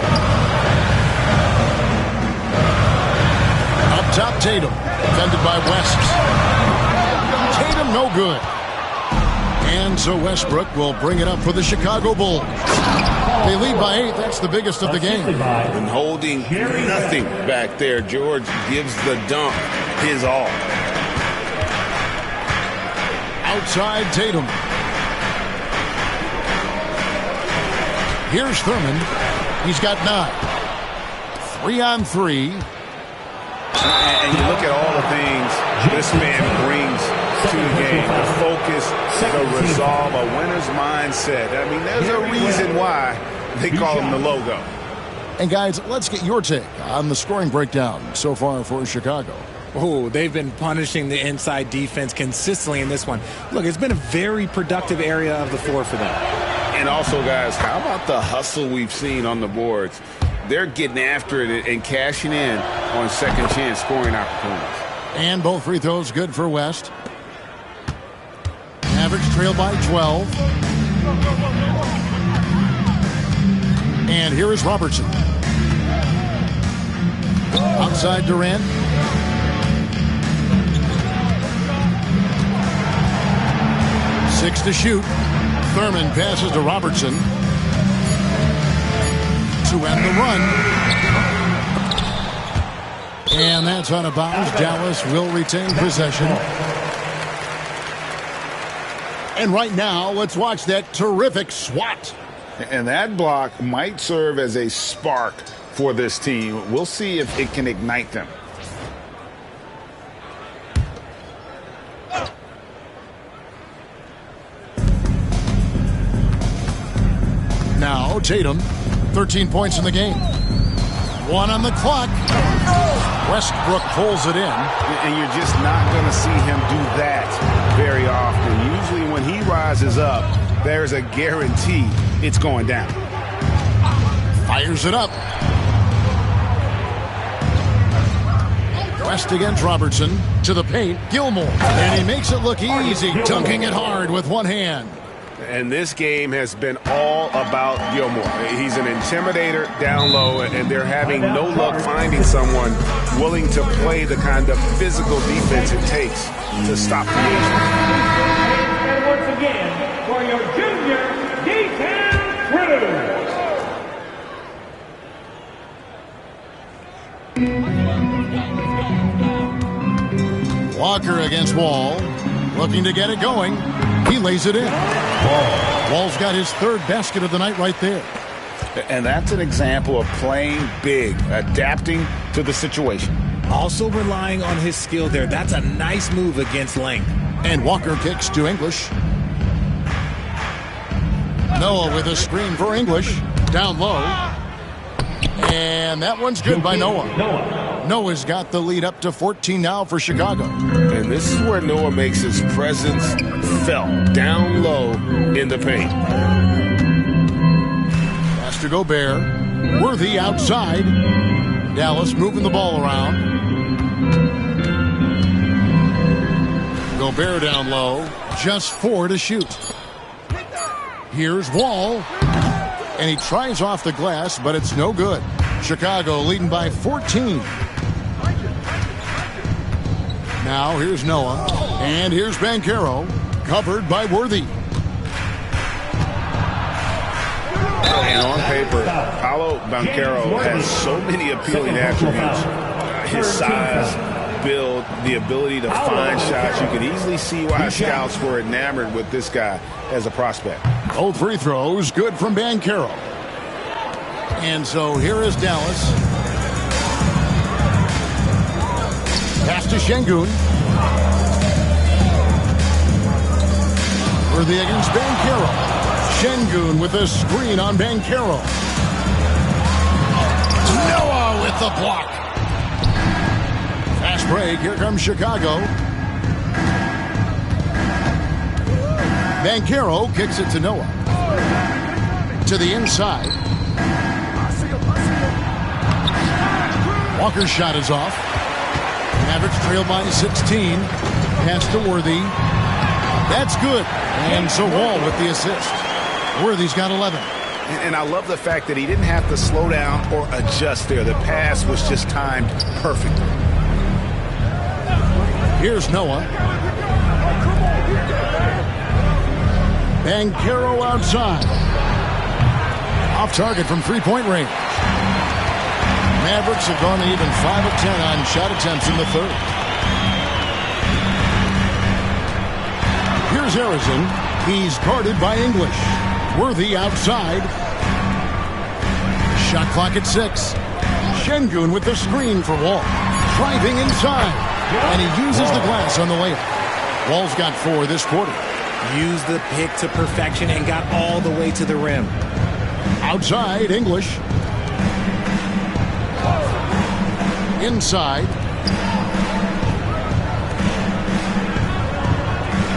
Up top, Tatum. Defended by West. Tatum no good. And so Westbrook will bring it up for the Chicago Bulls. They lead by 8. That's the biggest of the game. And holding nothing back there. George gives the dunk his all. Outside Tatum. Here's Thurman. He's got 9. 3 on 3. And you look at all the things this man brings to the game. The focus, the resolve, a winner's mindset. I mean, there's a reason why they call him the logo. And guys, let's get your take on the scoring breakdown so far for Chicago. Oh, they've been punishing the inside defense consistently in this one. Look, it's been a very productive area of the floor for them. And also, guys, how about the hustle we've seen on the boards? They're getting after it and cashing in on second chance scoring opportunities. And both free throws good for West. Average trail by 12. And here is Robertson. Outside Durant. Six to shoot. Thurman passes to Robertson. To end the run. And that's out of bounds. Dallas will retain possession. And right now, let's watch that terrific swat. And that block might serve as a spark for this team. We'll see if it can ignite them. Now, Tatum, 13 points in the game. 1 on the clock. Westbrook pulls it in. And you're just not going to see him do that very often. Usually when he rises up, there's a guarantee it's going down. Fires it up. West against Robertson. To the paint. Gilmore. And he makes it look easy, dunking it hard with one hand. And this game has been all about Gilmore. He's an intimidator down low, and they're having no luck finding someone willing to play the kind of physical defense it takes to stop the Asian. And once again, for your junior D-Town crew. Walker against Wall. Looking to get it going. He lays it in. Wall's got his third basket of the night right there. And that's an example of playing big, adapting to the situation. Also relying on his skill there. That's a nice move against length. And Walker kicks to English. Noah with a screen for English. Down low. And that one's good by Noah. Noah's got the lead up to 14 now for Chicago. And this is where Noah makes his presence felt, down low in the paint. Pass to Gobert. Worthy outside. Dallas moving the ball around. Gobert down low. Just 4 to shoot. Here's Wall. And he tries off the glass, but it's no good. Chicago leading by 14. Now here's Noah. And here's Banchero. Covered by Worthy. And on paper, Paolo Banchero has so many appealing attributes. His size, build, the ability to find shots. You can easily see why scouts were enamored with this guy as a prospect. Both free throws good from Banchero. And so here is Dallas. Pass to Şengün. Worthy against Banchero. Şengün with a screen on Banchero. Noah with the block. Fast break. Here comes Chicago. Banchero kicks it to Noah. To the inside. Walker's shot is off. Mavericks trail by 16. Pass to Worthy. That's good. And so Wall with the assist. Worthy's got 11. And I love the fact that he didn't have to slow down or adjust there. The pass was just timed perfectly. Here's Noah. Banchero outside. Off target from three-point range. Mavericks have gone even 5 of 10 on shot attempts in the third. Here's Harrison. He's guarded by English. Worthy outside. Shot clock at 6. Şengün with the screen for Wall. Driving inside. And he uses the glass on the layup. Wall's got 4 this quarter. Used the pick to perfection and got all the way to the rim. Outside, English. Inside.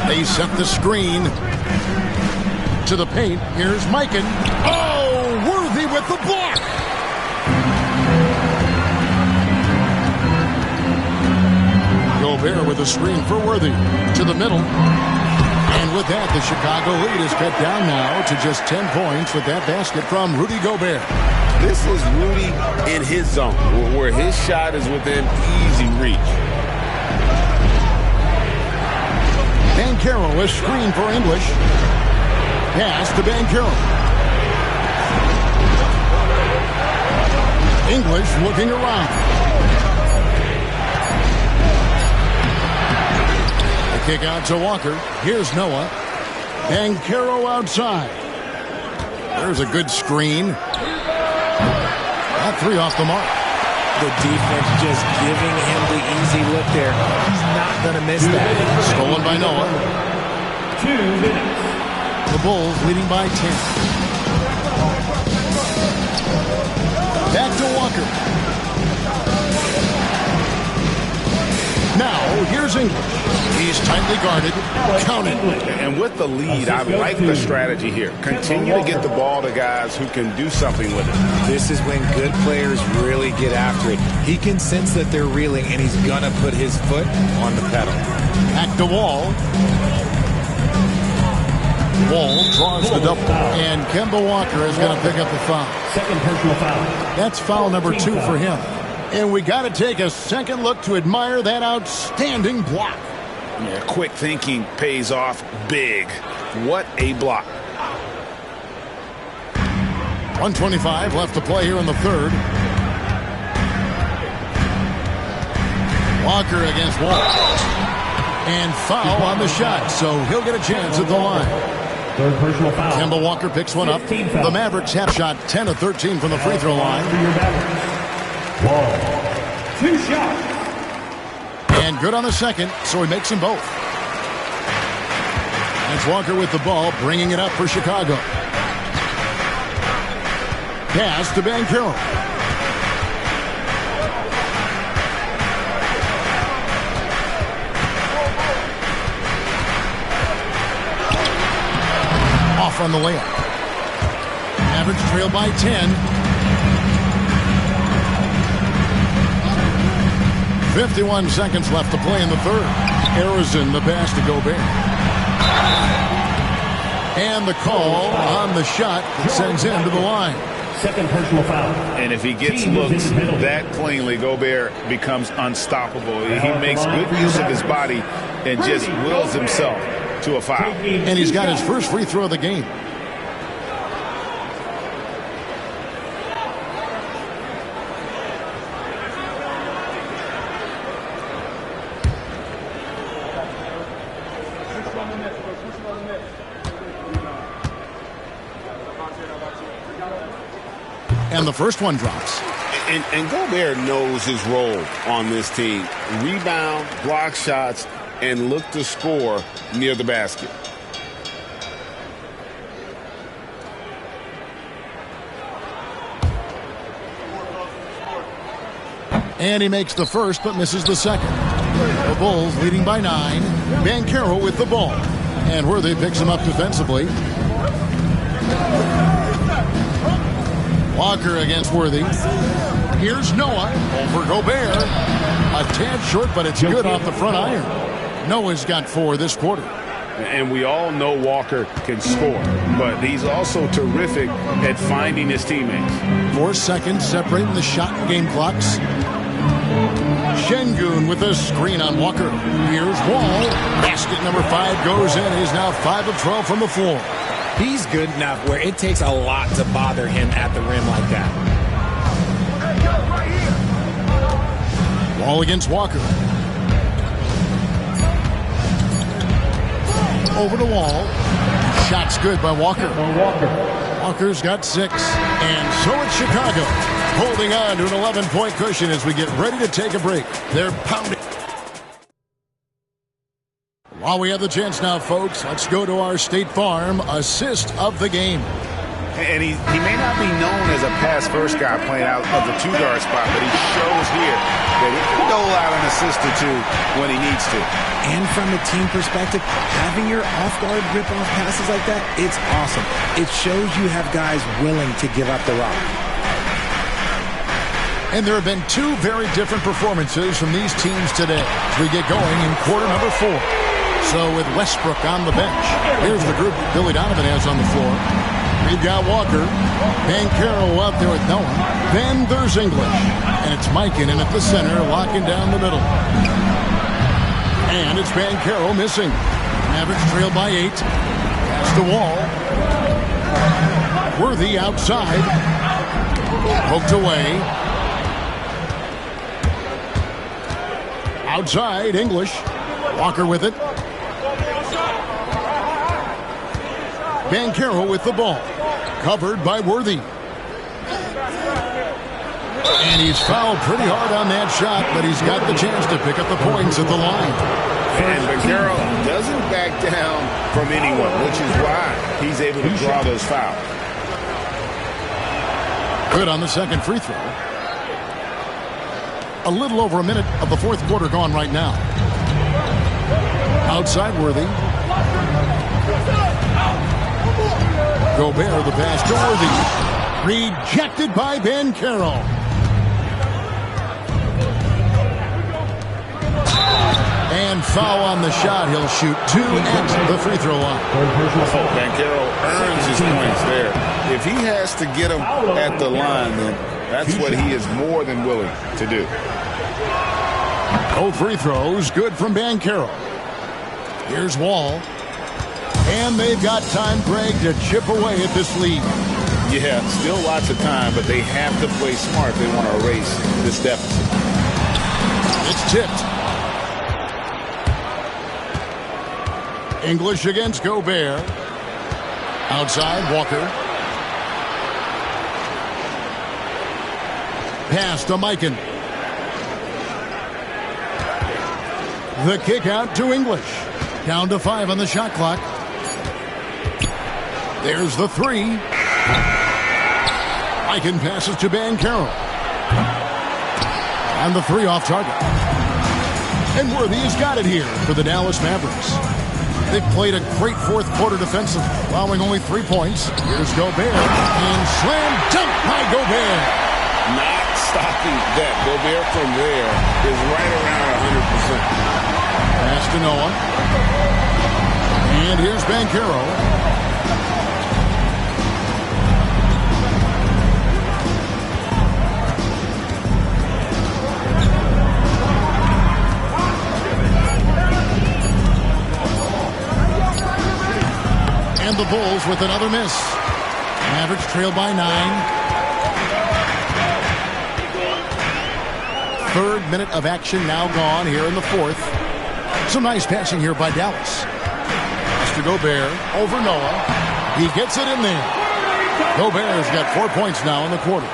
They set the screen to the paint. Here's Mikan. Oh, Worthy with the block. Gobert with a screen for Worthy. To the middle. And with that, the Chicago lead is cut down now to just 10 points with that basket from Rudy Gobert. This is Rudy in his zone, where his shot is within easy reach. Banchero is screen for English. Pass to Banchero. English looking around. The kick out to Walker. Here's Noah. Banchero outside. There's a good screen. That 3 off the mark. The defense just giving him the easy look there. He's not going to miss that. Stolen by Noah. 2 minutes. The Bulls leading by 10. Back to Walker. Now, here's English. He's tightly guarded. Counted. And with the lead, I like the strategy here. Continue to get the ball to guys who can do something with it. This is when good players really get after it. He can sense that they're reeling, and he's going to put his foot on the pedal. Back to Wall. Wall draws the double. And Kemba Walker is going to pick up the foul. Second personal foul. That's foul number 2 for him. And we got to take a second look to admire that outstanding block. Yeah, quick thinking pays off big. What a block. 1:25 left to play here in the third. Walker against Wall. And foul on the shot, so he'll get a chance at the line. Third personal foul. Kemba Walker picks one up. The Mavericks have shot 10 of 13 from the free throw line. Wall. 2 shots. And good on the second, so he makes them both. That's Walker with the ball, bringing it up for Chicago. Pass to Banchero. Off on the layup. Mavericks trail by 10. 51 seconds left to play in the third. Arizon, the pass to Gobert. And the call on the shot that sends him to the line. Second personal foul. And if he gets looks that cleanly, Gobert becomes unstoppable. He makes good use of his body and just wills himself to a foul. And he's got his first free throw of the game. And the first one drops. And Gobert knows his role on this team. Rebound, block shots, and look to score near the basket. And he makes the first but misses the second. The Bulls leading by 9. Banchero with the ball. And Worthy picks him up defensively. Walker against Worthy. Here's Noah over Gobert. A tad short, but it's good off the front iron. Noah's got 4 this quarter. And we all know Walker can score, but he's also terrific at finding his teammates. 4 seconds separating the shot and game clocks. Şengün with a screen on Walker. Here's Wall. Basket number 5 goes in. He's now 5 of 12 from the floor. He's good enough where it takes a lot to bother him at the rim like that. Wall against Walker. Over to Wall. Shot's good by Walker. Walker's got 6. And so it's Chicago, holding on to an 11-point cushion as we get ready to take a break. They're pounding. While we have the chance now, folks, let's go to our State Farm assist of the game. And he may not be known as a pass-first guy playing out of the 2-guard spot, but he shows here that he can dole out an assist or 2 when he needs to. And from a team perspective, having your off-guard rip-off passes like that, it's awesome. It shows you have guys willing to give up the rock. And there have been 2 very different performances from these teams today as we get going in quarter number 4. So with Westbrook on the bench, here's the group Billy Donovan has on the floor. We've got Walker, Banchero out there with Noah. Then there's English. And it's Mikan in at the center, locking down the middle. And it's Banchero missing. Mavericks trail by 8. Pass the Wall. Worthy outside. Poked away. Outside, English. Walker with it. Banchero with the ball. Covered by Worthy. And he's fouled pretty hard on that shot, but he's got the chance to pick up the points at the line. And Banchero doesn't back down from anyone, which is why he's able to draw those fouls. Good on the second free throw. A little over a minute of the fourth quarter gone right now. Outside Worthy. Gobert, the pass to Worthy. Rejected by Banchero. And foul on the shot. He'll shoot 2 at the free throw line. Banchero earns his points there. If he has to get them at the line, then that's what he is more than willing to do. Both free throws good from Banchero. Here's Wall. And they've got time, Greg, to chip away at this lead. Yeah, still lots of time, but they have to play smart if they want to erase this deficit. It's tipped. English against Gobert. Outside, Walker. Pass to Mikan. The kick out to English. Down to 5 on the shot clock. There's the 3. Mikan passes to Banchero. And the 3 off target. And Worthy has got it here for the Dallas Mavericks. They've played a great fourth quarter defensively, allowing only 3 points. Here's Gobert. And slam dunk by Gobert. Not stopping that. Gobert from there is right around 100%. Pass to Noah. And here's Banchero. And the Bulls with another miss. Mavericks trail by 9. Third minute of action now gone here in the fourth. Some nice passing here by Dallas. Pass to Gobert over Noah. He gets it in there. Gobert has got 4 points now in the quarter.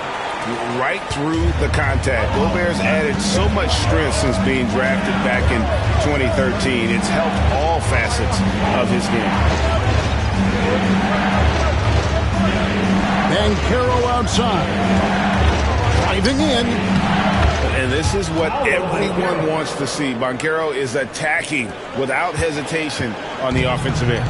Right through the contact. Gobert's added so much strength since being drafted back in 2013. It's helped all facets of his game. Banchero outside. Driving in. And this is what everyone wants to see. Banchero is attacking without hesitation on the offensive end.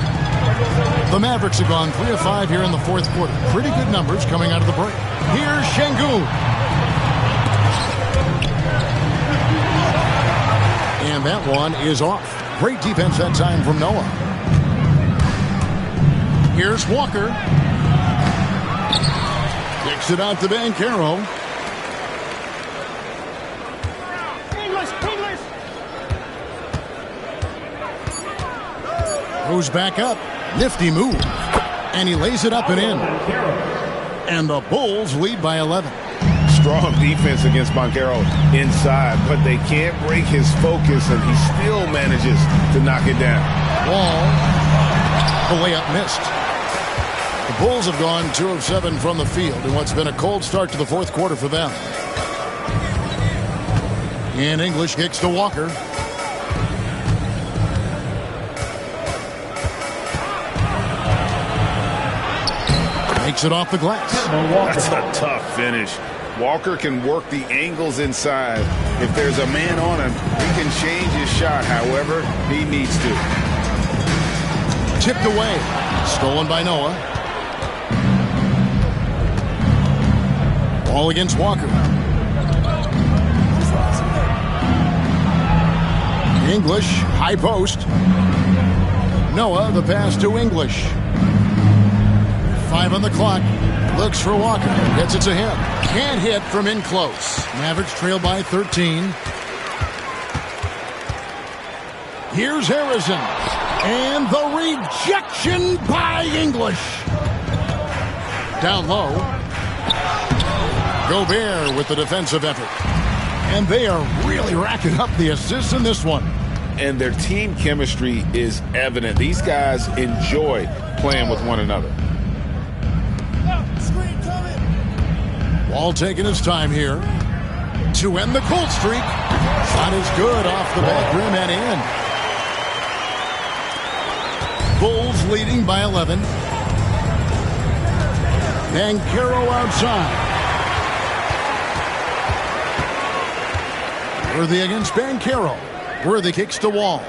The Mavericks have gone 3 of 5 here in the fourth quarter. Pretty good numbers coming out of the break. Here's Şengün. And that one is off. Great defense that time from Noah. Here's Walker. Kicks it out to Banchero. Goes back up. Nifty move. And he lays it up and in. And the Bulls lead by 11. Strong defense against Banchero inside, but they can't break his focus, and he still manages to knock it down. Wall. The layup missed. The Bulls have gone 2 of 7 from the field in what's been a cold start to the fourth quarter for them. And English kicks to Walker. Makes it off the glass. That's a tough finish. Walker can work the angles inside. If there's a man on him, he can change his shot however he needs to. Tipped away. Stolen by Noah. Ball against Walker. English, high post. Noah, the pass to English. 5 on the clock. Looks for Walker. Gets it to him. Can't hit from in close. Mavericks trail by 13. Here's Harrison. And the rejection by English. Down low. Gobert with the defensive effort. And they are really racking up the assists in this one. And their team chemistry is evident. These guys enjoy playing with one another. Wall taking his time here to end the cold streak. Shot is good off the back rim and in. Bulls leading by 11. Banchero outside. Worthy against Banchero. Worthy kicks to Wall.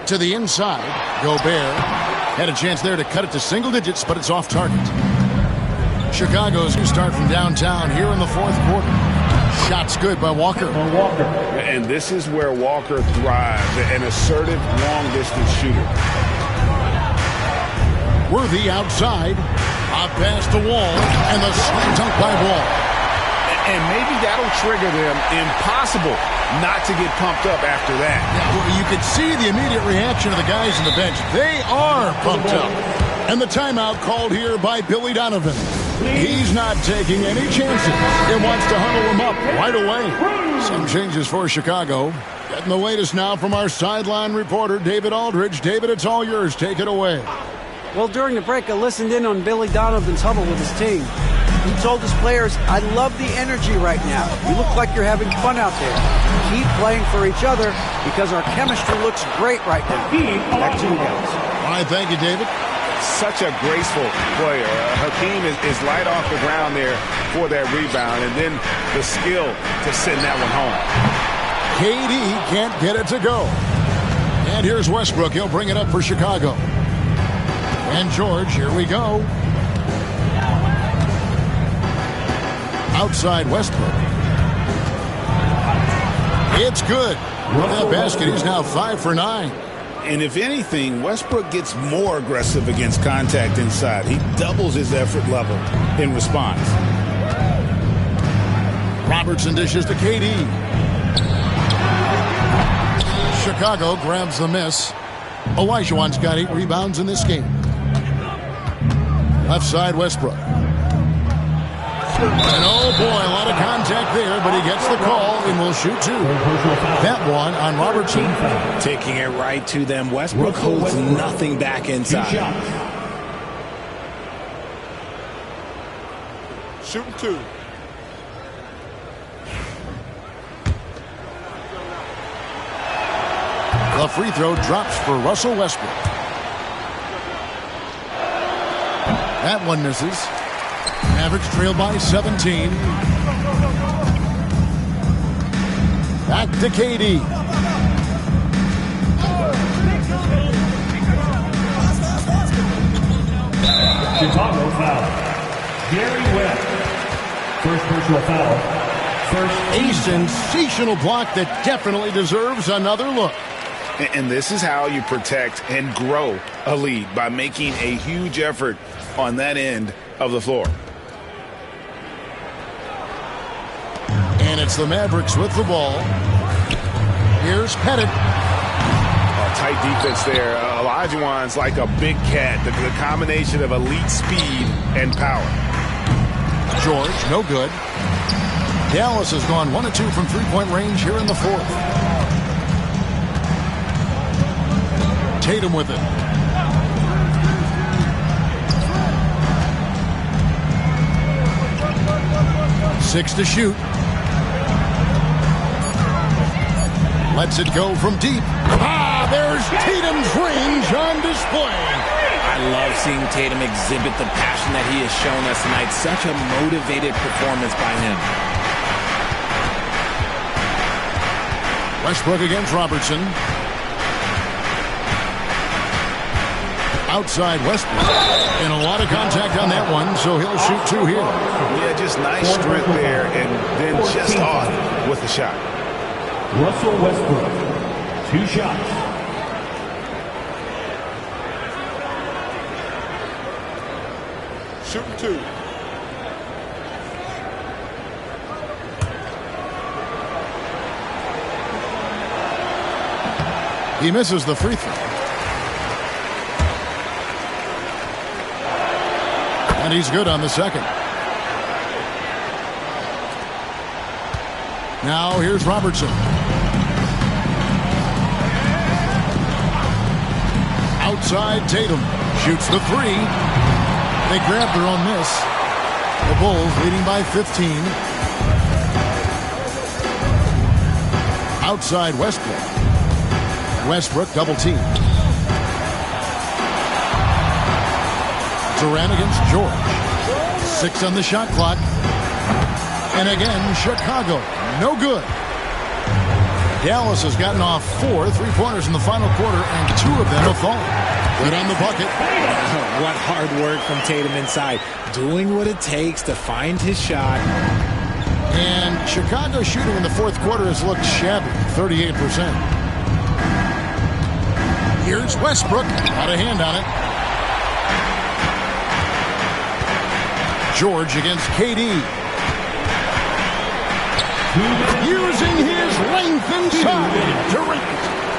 To the inside. Gobert had a chance there to cut it to single digits, but it's off target. Chicago's who start from downtown here in the fourth quarter. Shot's good by Walker. And this is where Walker thrives, an assertive long-distance shooter. Worthy outside. Hot pass to Wall, and the slam dunk by Wall. And maybe that'll trigger them. Impossible not to get pumped up after that. Yeah, well, you could see the immediate reaction of the guys on the bench. They are pumped up. And the timeout called here by Billy Donovan. He's not taking any chances. He wants to huddle them up right away. Some changes for Chicago. Getting the latest now from our sideline reporter, David Aldridge. David, it's all yours. Take it away. Well, during the break, I listened in on Billy Donovan's huddle with his team. He told his players, I love the energy right now. You look like you're having fun out there. Keep playing for each other because our chemistry looks great right now. Back to you guys. All right, thank you, David. Such a graceful player. Hakeem is light off the ground there for that rebound, and then the skill to send that one home. KD can't get it to go. And here's Westbrook. He'll bring it up for Chicago. And George, here we go. Outside Westbrook. It's good. With that basket, he's now 5 for 9. And if anything, Westbrook gets more aggressive against contact inside. He doubles his effort level in response. Robertson dishes to KD. Chicago grabs the miss. Olajuwon's got 8 rebounds in this game. Left side, Westbrook. And oh boy, a lot of contact there, but he gets the call and will shoot 2. That one on Robertson. Taking it right to them. Westbrook holds nothing back inside. Shooting 2. The free throw drops for Russell Westbrook. That one misses. Mavericks trail by 17. Back to KD. Chicago foul. Gary Webb. First personal foul. A sensational block that definitely deserves another look. And this is how you protect and grow a lead, by making a huge effort on that end of the floor. And it's the Mavericks with the ball. Here's Pettit. Tight defense there. Olajuwon's like a big cat. The combination of elite speed and power. George, no good. Dallas has gone 1 of 2 from three-point range here in the fourth. Tatum with it. Six to shoot. Lets it go from deep. Ah, there's Tatum's range on display. I love seeing Tatum exhibit the passion that he has shown us tonight. Such a motivated performance by him. Westbrook against Robertson. Outside Westbrook. And a lot of contact on that one, so he'll shoot 2 here. Yeah, just nice strength there, and then just off with the shot. Russell Westbrook. 2 shots. Shooting 2. He misses the free throw. And he's good on the second. Now here's Robertson. Outside Tatum. Shoots the 3. They grab their own miss. The Bulls leading by 15. Outside Westbrook. Westbrook double team. Durant against George. 6 on the shot clock. And again, Chicago, no good. Dallas has gotten off 4 3-pointers in the final quarter, and 2 of them have fallen. Good on the bucket. What hard work from Tatum inside. Doing what it takes to find his shot. And Chicago shooting in the fourth quarter has looked shabby, 38%. Here's Westbrook. Got a hand on it. George against KD. Using his length inside. Durant.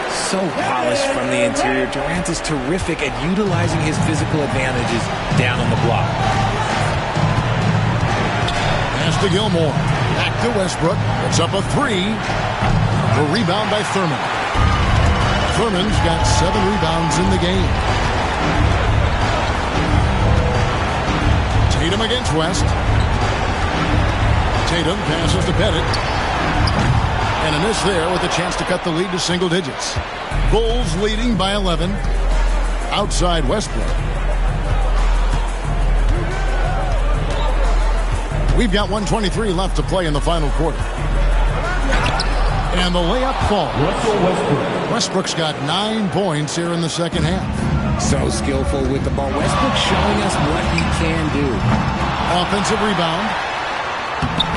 So polished from the interior. Durant is terrific at utilizing his physical advantages down on the block. Pass to Gilmore. Back to Westbrook. It's up a 3. A rebound by Thurman. Thurman's got 7 rebounds in the game. Tatum against West. Tatum passes to Pettit. And a miss there with a chance to cut the lead to single digits. Bulls leading by 11. Outside Westbrook. We've got 1:23 left to play in the final quarter. And the layup falls. Westbrook's got 9 points here in the second half. So skillful with the ball. Westbrook showing us what he can do. Offensive rebound.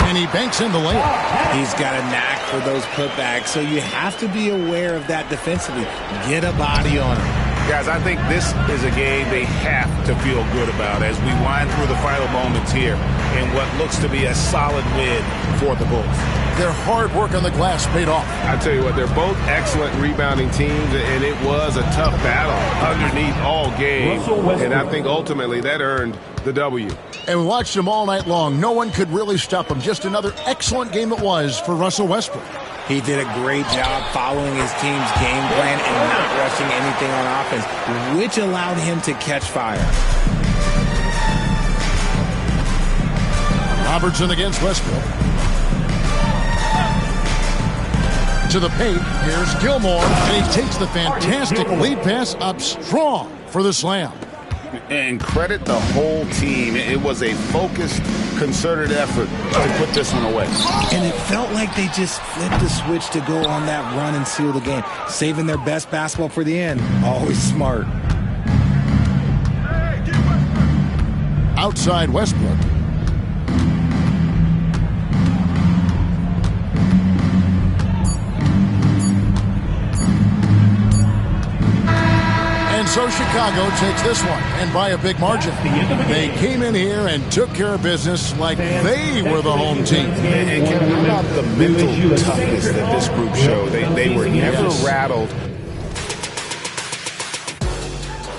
And he banks in the layup. He's got a knack for those putbacks, so you have to be aware of that defensively. Get a body on him. Guys, I think this is a game they have to feel good about as we wind through the final moments here in what looks to be a solid win for the Bulls. Their hard work on the glass paid off. I tell you what, they're both excellent rebounding teams, and it was a tough battle underneath all game. And I think ultimately that earned the W. And we watched him all night long. No one could really stop him. Just another excellent game it was for Russell Westbrook. He did a great job following his team's game plan and not rushing anything on offense, which allowed him to catch fire. Robertson against Westbrook. To the paint, here's Gilmore, and he takes the fantastic lead pass up strong for the slam. And credit the whole team. It was a focused, concerted effort to put this one away. And it felt like they just flipped the switch to go on that run and seal the game, saving their best basketball for the end. Always smart. Outside Westbrook. And so Chicago takes this one, and by a big margin. They came in here and took care of business like they were the home team. And Kevin, how about the mental toughness that this group showed? They were never rattled